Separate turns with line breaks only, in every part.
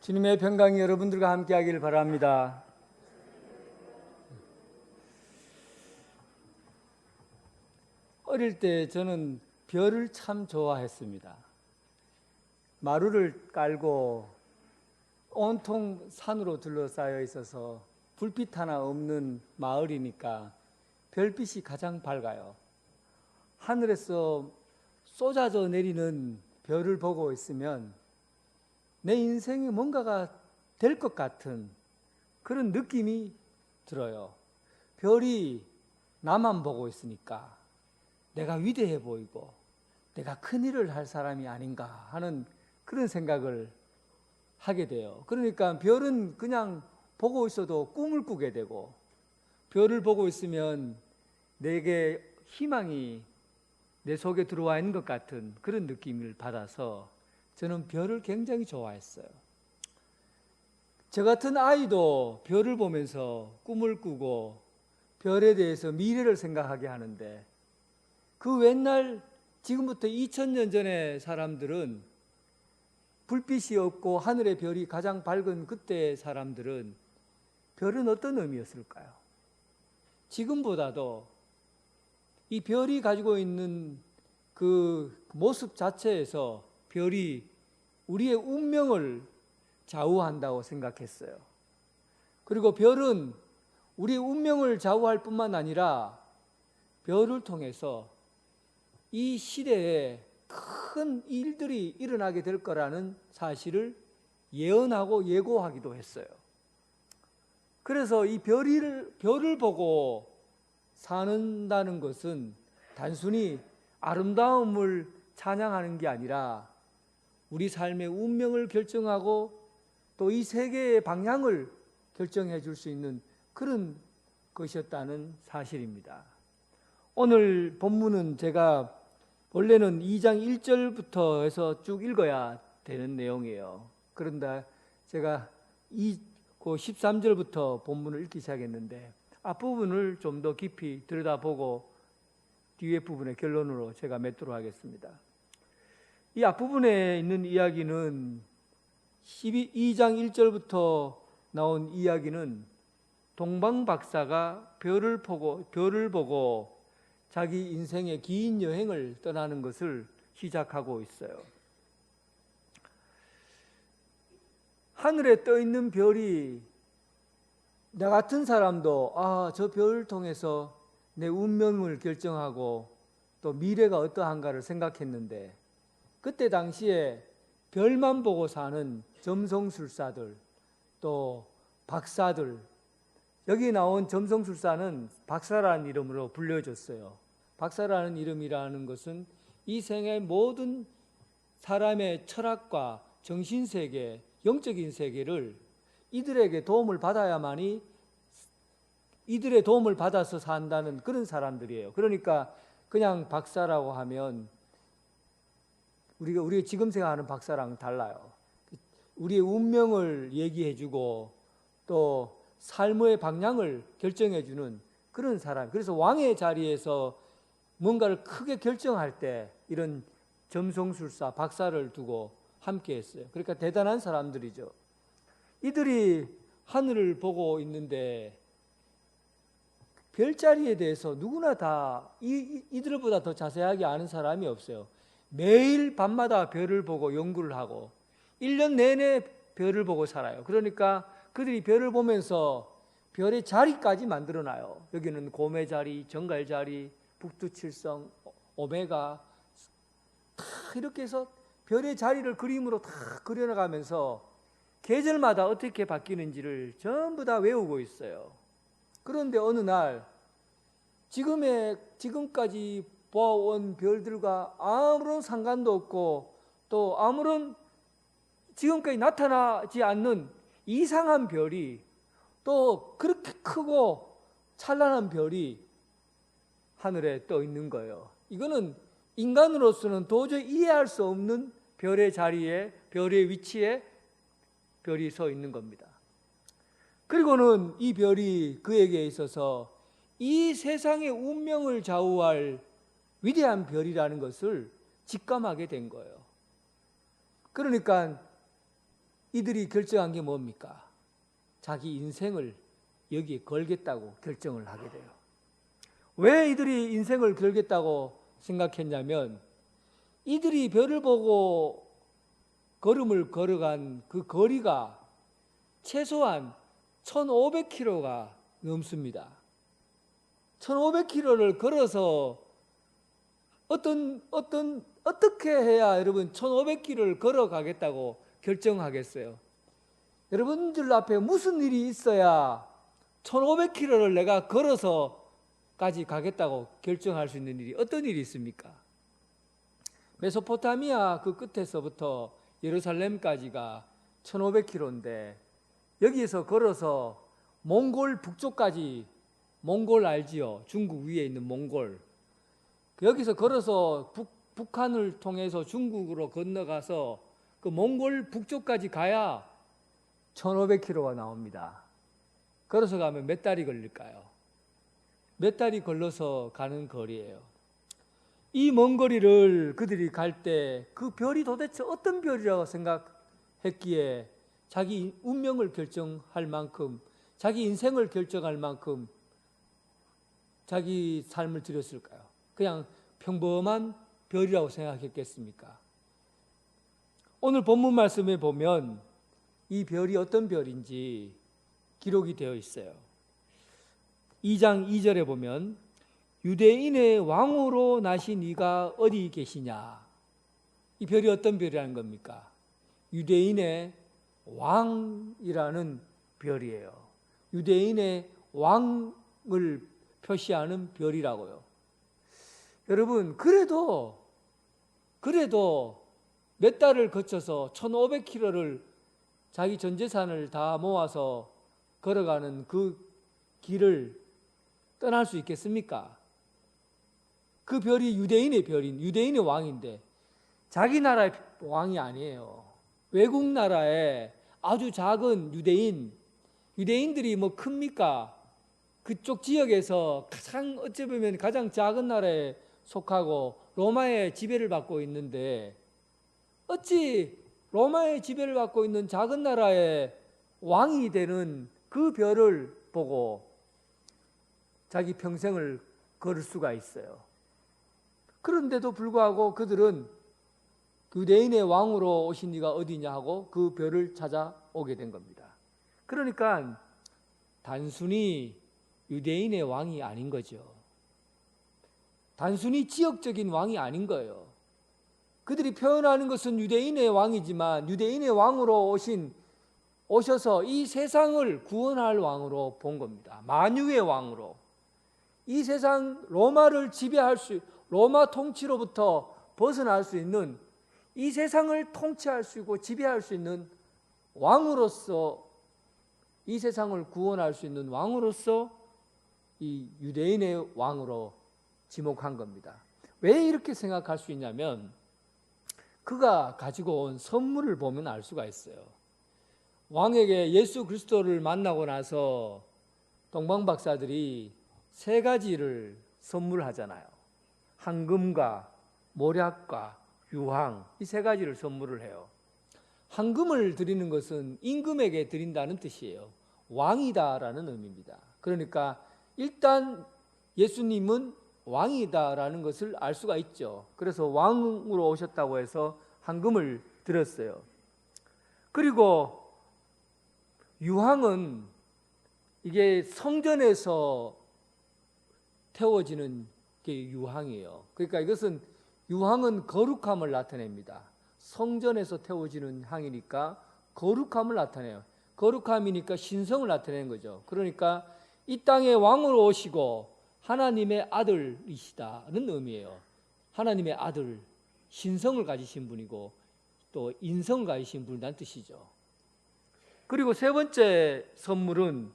주님의 평강이 여러분들과 함께하기를 바랍니다. 어릴 때 저는 별을 참 좋아했습니다. 마루를 깔고 온통 산으로 둘러싸여 있어서 불빛 하나 없는 마을이니까 별빛이 가장 밝아요. 하늘에서 쏟아져 내리는 별을 보고 있으면 내 인생에 뭔가가 될 것 같은 그런 느낌이 들어요. 별이 나만 보고 있으니까 내가 위대해 보이고 내가 큰일을 할 사람이 아닌가 하는 그런 생각을 하게 돼요. 그러니까 별은 그냥 보고 있어도 꿈을 꾸게 되고, 별을 보고 있으면 내게 희망이 내 속에 들어와 있는 것 같은 그런 느낌을 받아서 저는 별을 굉장히 좋아했어요. 저 같은 아이도 별을 보면서 꿈을 꾸고 별에 대해서 미래를 생각하게 하는데, 그 옛날 지금부터 2000년 전의 사람들은, 불빛이 없고 하늘의 별이 가장 밝은 그때의 사람들은 별은 어떤 의미였을까요? 지금보다도 이 별이 가지고 있는 그 모습 자체에서 별이 우리의 운명을 좌우한다고 생각했어요. 그리고 별은 우리의 운명을 좌우할 뿐만 아니라 별을 통해서 이 시대에 큰 일들이 일어나게 될 거라는 사실을 예언하고 예고하기도 했어요. 그래서 이 별을 보고 사는다는 것은 단순히 아름다움을 찬양하는 게 아니라 우리 삶의 운명을 결정하고 또 이 세계의 방향을 결정해 줄 수 있는 그런 것이었다는 사실입니다. 오늘 본문은 제가 원래는 2장 1절부터 해서 쭉 읽어야 되는 내용이에요. 그런데 제가 13절부터 본문을 읽기 시작했는데 앞부분을 좀 더 깊이 들여다보고 뒤에 부분의 결론으로 제가 맺도록 하겠습니다. 이 앞부분에 있는 이야기는 2장 1절부터 나온 이야기는 동방 박사가 별을 보고 자기 인생의 긴 여행을 떠나는 것을 시작하고 있어요. 하늘에 떠 있는 별이 나 같은 사람도 저 별을 통해서 내 운명을 결정하고 또 미래가 어떠한가를 생각했는데, 그때 당시에 별만 보고 사는 점성술사들 또 박사들, 여기 나온 점성술사는 박사라는 이름으로 불려졌어요. 박사라는 이름이라는 것은 이 생의 모든 사람의 철학과 정신세계, 영적인 세계를 이들에게 도움을 받아야만이, 이들의 도움을 받아서 산다는 그런 사람들이에요. 그러니까 그냥 박사라고 하면 우리가 지금 생각하는 박사랑 달라요. 우리의 운명을 얘기해주고 또 삶의 방향을 결정해주는 그런 사람. 그래서 왕의 자리에서 뭔가를 크게 결정할 때 이런 점성술사, 박사를 두고 함께 했어요. 그러니까 대단한 사람들이죠. 이들이 하늘을 보고 있는데 별자리에 대해서 누구나 다 이들보다 더 자세하게 아는 사람이 없어요. 매일 밤마다 별을 보고 연구를 하고 1년 내내 별을 보고 살아요. 그러니까 그들이 별을 보면서 별의 자리까지 만들어놔요. 여기는 곰의 자리, 정갈 자리, 북두칠성, 오메가, 다 이렇게 해서 별의 자리를 그림으로 다 그려나가면서 계절마다 어떻게 바뀌는지를 전부 다 외우고 있어요. 그런데 어느 날 지금까지 보아온 별들과 아무런 상관도 없고 또 아무런 지금까지 나타나지 않는 이상한 별이, 또 그렇게 크고 찬란한 별이 하늘에 떠 있는 거예요. 이거는 인간으로서는 도저히 이해할 수 없는 별의 자리에, 별의 위치에 별이 서 있는 겁니다. 그리고는 이 별이 그에게 있어서 이 세상의 운명을 좌우할 위대한 별이라는 것을 직감하게 된 거예요. 그러니까 이들이 결정한 게 뭡니까? 자기 인생을 여기에 걸겠다고 결정을 하게 돼요. 왜 이들이 인생을 걸겠다고 생각했냐면 이들이 별을 보고 걸음을 걸어간 그 거리가 최소한 1500km가 넘습니다. 1500km를 걸어서 어떻게 해야 여러분 1500km를 걸어가겠다고 결정하겠어요? 여러분들 앞에 무슨 일이 있어야 1500km를 내가 걸어서까지 가겠다고 결정할 수 있는 일이 어떤 일이 있습니까? 메소포타미아 그 끝에서부터 예루살렘까지가 1500km인데 여기에서 걸어서 몽골 북쪽까지, 몽골 알지요? 중국 위에 있는 몽골. 여기서 걸어서 북한을 통해서 중국으로 건너가서 그 몽골 북쪽까지 가야 1500km가 나옵니다. 걸어서 가면 몇 달이 걸릴까요? 몇 달이 걸러서 가는 거리예요. 이 먼 거리를 그들이 갈 때 그 별이 도대체 어떤 별이라고 생각했기에 자기 운명을 결정할 만큼, 자기 인생을 결정할 만큼 자기 삶을 들였을까요? 그냥 평범한 별이라고 생각했겠습니까? 오늘 본문 말씀에 보면 이 별이 어떤 별인지 기록이 되어 있어요. 2장 2절에 보면 유대인의 왕으로 나신 이가 어디 계시냐? 이 별이 어떤 별이라는 겁니까? 유대인의 왕이라는 별이에요. 유대인의 왕을 표시하는 별이라고요. 여러분, 그래도 몇 달을 거쳐서 1500km를 자기 전 재산을 다 모아서 걸어가는 그 길을 떠날 수 있겠습니까? 그 별이 유대인의 별인, 유대인의 왕인데 자기 나라의 왕이 아니에요. 외국 나라의 아주 작은 유대인들이 뭐 큽니까? 그쪽 지역에서 어찌 보면 가장 작은 나라에 속하고 로마의 지배를 받고 있는데 어찌 로마의 지배를 받고 있는 작은 나라의 왕이 되는 그 별을 보고 자기 평생을 걸을 수가 있어요. 그런데도 불구하고 그들은 유대인의 왕으로 오신 이가 어디냐 하고 그 별을 찾아오게 된 겁니다. 그러니까 단순히 유대인의 왕이 아닌 거죠. 단순히 지역적인 왕이 아닌 거예요. 그들이 표현하는 것은 유대인의 왕이지만 유대인의 왕으로 오셔서 이 세상을 구원할 왕으로 본 겁니다. 만유의 왕으로. 이 세상 로마를 로마 통치로부터 벗어날 수 있는 이 세상을 통치할 수 있고 지배할 수 있는 왕으로서 이 세상을 구원할 수 있는 왕으로서 이 유대인의 왕으로 지목한 겁니다. 왜 이렇게 생각할 수 있냐면 그가 가지고 온 선물을 보면 알 수가 있어요. 왕에게 예수 그리스도를 만나고 나서 동방박사들이 3가지를 선물하잖아요. 황금과 모략과 유황, 이 3가지를 선물을 해요. 황금을 드리는 것은 임금에게 드린다는 뜻이에요. 왕이다라는 의미입니다. 그러니까 일단 예수님은 왕이다라는 것을 알 수가 있죠. 그래서 왕으로 오셨다고 해서 황금을 드렸어요. 그리고 유황은 이게 성전에서 태워지는 게 유황이에요. 그러니까 이것은 유황은 거룩함을 나타냅니다. 성전에서 태워지는 향이니까 거룩함을 나타내요. 거룩함이니까 신성을 나타내는 거죠. 그러니까 이 땅에 왕으로 오시고 하나님의 아들이시다는 의미예요. 하나님의 아들, 신성을 가지신 분이고 또 인성을 가지신 분이라는 뜻이죠. 그리고 3번째 선물은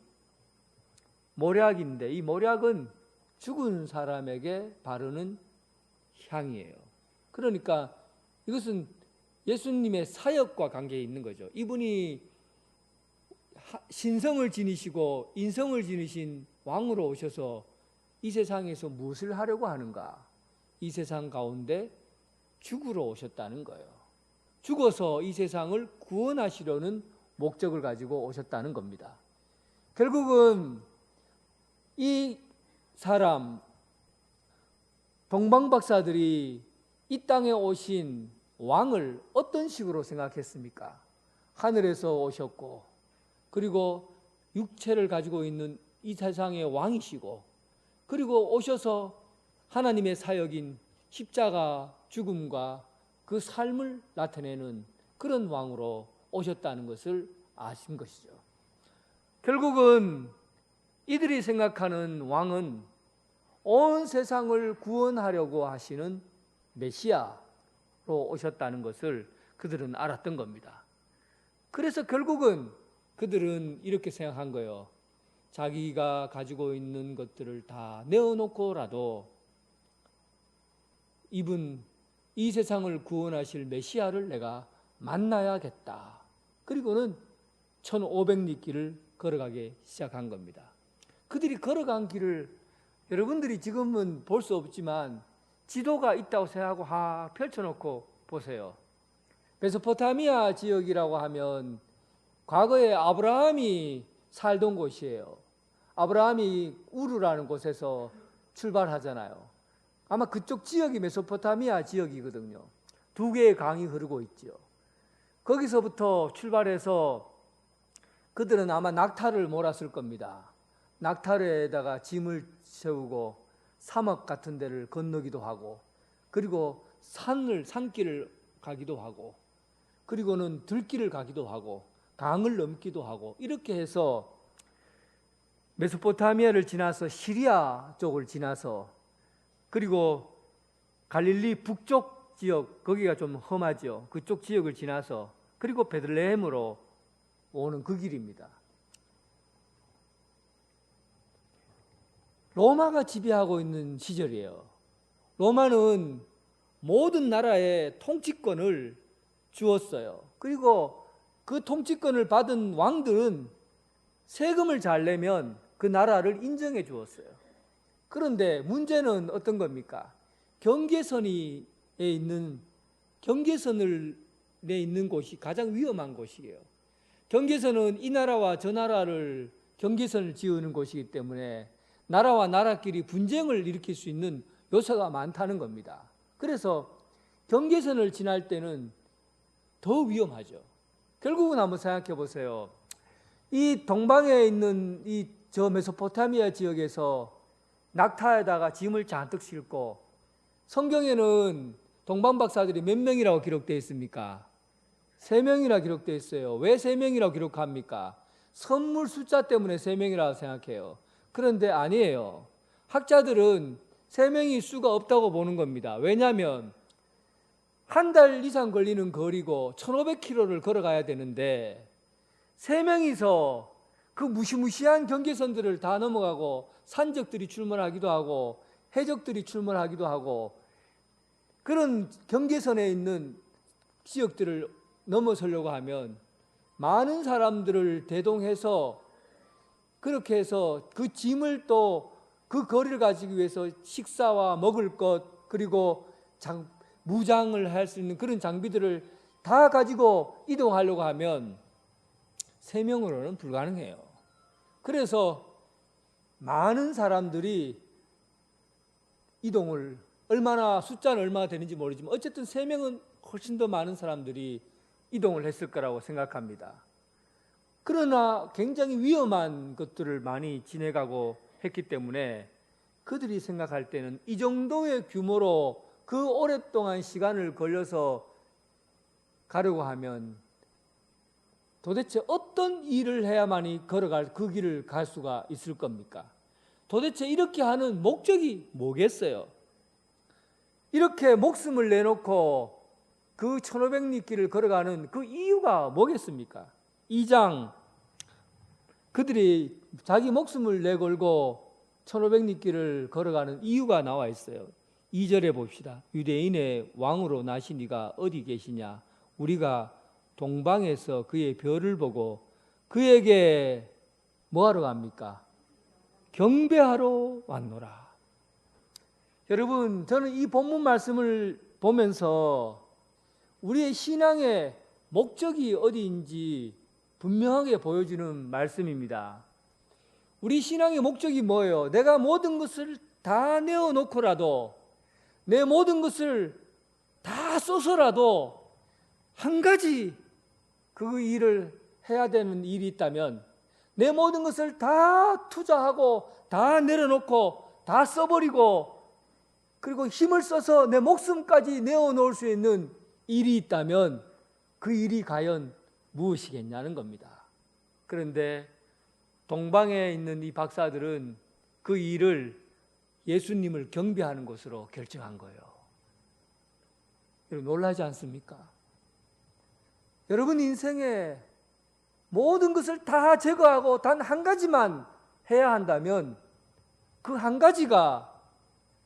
모략인데 이 모략은 죽은 사람에게 바르는 향이에요. 그러니까 이것은 예수님의 사역과 관계에 있는 거죠. 이분이 신성을 지니시고 인성을 지니신 왕으로 오셔서 이 세상에서 무엇을 하려고 하는가? 이 세상 가운데 죽으러 오셨다는 거예요. 죽어서 이 세상을 구원하시려는 목적을 가지고 오셨다는 겁니다. 결국은 이 사람 동방박사들이 이 땅에 오신 왕을 어떤 식으로 생각했습니까? 하늘에서 오셨고, 그리고 육체를 가지고 있는 이 세상의 왕이시고, 그리고 오셔서 하나님의 사역인 십자가 죽음과 그 삶을 나타내는 그런 왕으로 오셨다는 것을 아신 것이죠. 결국은 이들이 생각하는 왕은 온 세상을 구원하려고 하시는 메시아로 오셨다는 것을 그들은 알았던 겁니다. 그래서 결국은 그들은 이렇게 생각한 거예요. 자기가 가지고 있는 것들을 다 내어놓고라도 이분 이 세상을 구원하실 메시아를 내가 만나야겠다. 그리고는 1500리 길을 걸어가기 시작한 겁니다. 그들이 걸어간 길을 여러분들이 지금은 볼 수 없지만 지도가 있다고 생각하고 펼쳐놓고 보세요. 메소포타미아 지역이라고 하면 과거에 아브라함이 살던 곳이에요. 아브라함이 우르라는 곳에서 출발하잖아요. 아마 그쪽 지역이 메소포타미아 지역이거든요. 두 개의 강이 흐르고 있죠. 거기서부터 출발해서 그들은 아마 낙타를 몰았을 겁니다. 낙타에다가 짐을 세우고 사막 같은 데를 건너기도 하고, 그리고 산길을 가기도 하고, 그리고는 들길을 가기도 하고, 강을 넘기도 하고, 이렇게 해서 메소포타미아를 지나서 시리아 쪽을 지나서, 그리고 갈릴리 북쪽 지역, 거기가 좀 험하죠. 그쪽 지역을 지나서, 그리고 베들레헴으로 오는 그 길입니다. 로마가 지배하고 있는 시절이에요. 로마는 모든 나라의 통치권을 주었어요. 그리고 그 통치권을 받은 왕들은 세금을 잘 내면 그 나라를 인정해 주었어요. 그런데 문제는 어떤 겁니까? 경계선에 있는 곳이 가장 위험한 곳이에요. 경계선은 이 나라와 저 나라를 경계선을 지으는 곳이기 때문에 나라와 나라끼리 분쟁을 일으킬 수 있는 요소가 많다는 겁니다. 그래서 경계선을 지날 때는 더 위험하죠. 결국은 한번 생각해 보세요. 이 동방에 있는 저 메소포타미아 지역에서 낙타에다가 짐을 잔뜩 싣고, 성경에는 동방 박사들이 몇 명이라고 기록되어 있습니까? 3명이라 기록되어 있어요. 왜 3명이라고 기록합니까? 선물 숫자 때문에 3명이라고 생각해요. 그런데 아니에요. 학자들은 3명이 수가 없다고 보는 겁니다. 왜냐하면 한 달 이상 걸리는 거리고 1500km를 걸어가야 되는데 3명이서 그 무시무시한 경계선들을 다 넘어가고 산적들이 출몰하기도 하고 해적들이 출몰하기도 하고 그런 경계선에 있는 지역들을 넘어서려고 하면 많은 사람들을 대동해서 그렇게 해서 그 짐을 또 그 거리를 가지기 위해서 식사와 먹을 것 그리고 무장을 할 수 있는 그런 장비들을 다 가지고 이동하려고 하면 3명으로는 불가능해요. 그래서 많은 사람들이 이동을 숫자는 얼마나 되는지 모르지만 어쨌든 3명은 훨씬 더 많은 사람들이 이동을 했을 거라고 생각합니다. 그러나 굉장히 위험한 것들을 많이 지내가고 했기 때문에 그들이 생각할 때는 이 정도의 규모로 그 오랫동안 시간을 걸려서 가려고 하면 도대체 어떤 일을 해야만이 걸어갈 그 길을 갈 수가 있을 겁니까? 도대체 이렇게 하는 목적이 뭐겠어요? 이렇게 목숨을 내놓고 그 1500리 길을 걸어가는 그 이유가 뭐겠습니까? 2장 그들이 자기 목숨을 내걸고 1500리 길을 걸어가는 이유가 나와 있어요. 2절에 봅시다. 유대인의 왕으로 나신 이가 어디 계시냐? 우리가 동방에서 그의 별을 보고 그에게 뭐하러 갑니까? 경배하러 왔노라. 여러분, 저는 이 본문 말씀을 보면서 우리의 신앙의 목적이 어디인지 분명하게 보여주는 말씀입니다. 우리 신앙의 목적이 뭐예요? 내가 모든 것을 다 내어놓고라도, 내 모든 것을 다 써서라도 한 가지 그 일을 해야 되는 일이 있다면, 내 모든 것을 다 투자하고 다 내려놓고 다 써버리고 그리고 힘을 써서 내 목숨까지 내어놓을 수 있는 일이 있다면 그 일이 과연 무엇이겠냐는 겁니다. 그런데 동방에 있는 이 박사들은 그 일을 예수님을 경배하는 것으로 결정한 거예요. 여러분 놀라지 않습니까? 여러분 인생에 모든 것을 다 제거하고 단 한 가지만 해야 한다면 그 한 가지가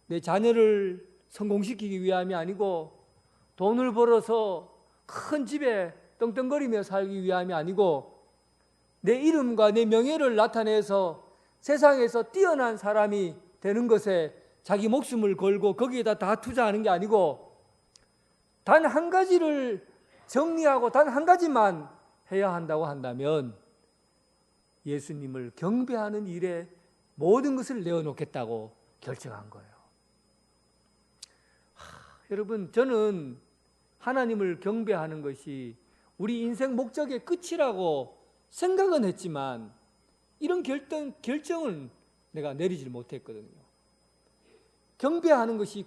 내 자녀를 성공시키기 위함이 아니고, 돈을 벌어서 큰 집에 떵떵거리며 살기 위함이 아니고, 내 이름과 내 명예를 나타내서 세상에서 뛰어난 사람이 되는 것에 자기 목숨을 걸고 거기에다 다 투자하는 게 아니고, 단 한 가지를 정리하고 단 한 가지만 해야 한다고 한다면 예수님을 경배하는 일에 모든 것을 내어놓겠다고 결정한 거예요. 여러분, 저는 하나님을 경배하는 것이 우리 인생 목적의 끝이라고 생각은 했지만 이런 결정은 내가 내리질 못했거든요. 경배하는 것이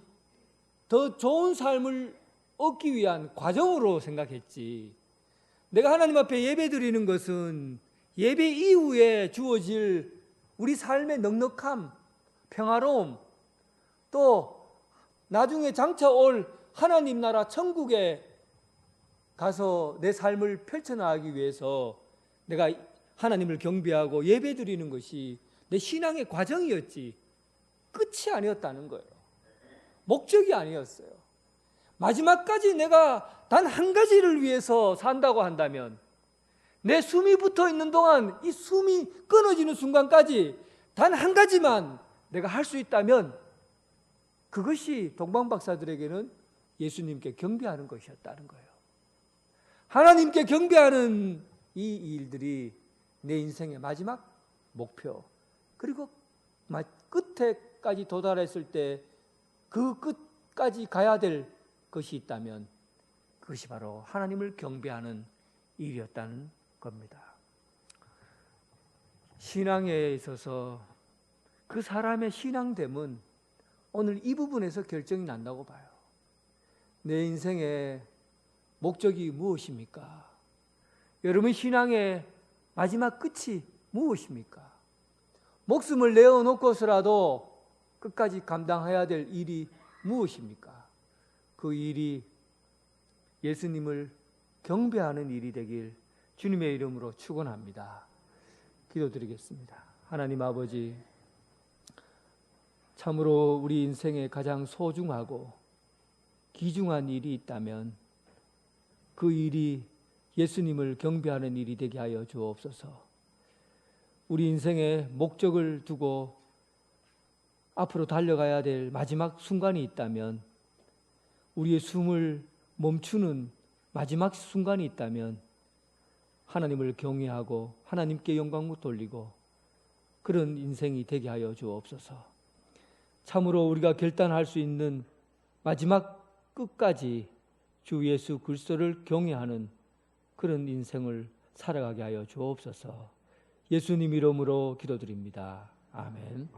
더 좋은 삶을 얻기 위한 과정으로 생각했지, 내가 하나님 앞에 예배드리는 것은 예배 이후에 주어질 우리 삶의 넉넉함, 평화로움, 또 나중에 장차 올 하나님 나라 천국에 가서 내 삶을 펼쳐나가기 위해서 내가 하나님을 경배하고 예배드리는 것이 내 신앙의 과정이었지 끝이 아니었다는 거예요. 목적이 아니었어요. 마지막까지 내가 단 한 가지를 위해서 산다고 한다면, 내 숨이 붙어 있는 동안 이 숨이 끊어지는 순간까지 단 한 가지만 내가 할 수 있다면 그것이 동방박사들에게는 예수님께 경배하는 것이었다는 거예요. 하나님께 경배하는 이 일들이 내 인생의 마지막 목표, 그리고 끝에까지 도달했을 때 그 끝까지 가야 될 것이 있다면 그것이 바로 하나님을 경배하는 일이었다는 겁니다. 신앙에 있어서 그 사람의 신앙됨은 오늘 이 부분에서 결정이 난다고 봐요. 내 인생의 목적이 무엇입니까? 여러분 신앙의 마지막 끝이 무엇입니까? 목숨을 내어놓고서라도 끝까지 감당해야 될 일이 무엇입니까? 그 일이 예수님을 경배하는 일이 되길 주님의 이름으로 축원합니다. 기도드리겠습니다. 하나님 아버지, 참으로 우리 인생에 가장 소중하고 귀중한 일이 있다면 그 일이 예수님을 경배하는 일이 되게 하여 주옵소서. 우리 인생에 목적을 두고 앞으로 달려가야 될 마지막 순간이 있다면, 우리의 숨을 멈추는 마지막 순간이 있다면 하나님을 경외하고 하나님께 영광을 돌리고 그런 인생이 되게 하여 주옵소서. 참으로 우리가 결단할 수 있는 마지막 끝까지 주 예수 그리스도를 경외하는 그런 인생을 살아가게 하여 주옵소서. 예수님 이름으로 기도드립니다. 아멘.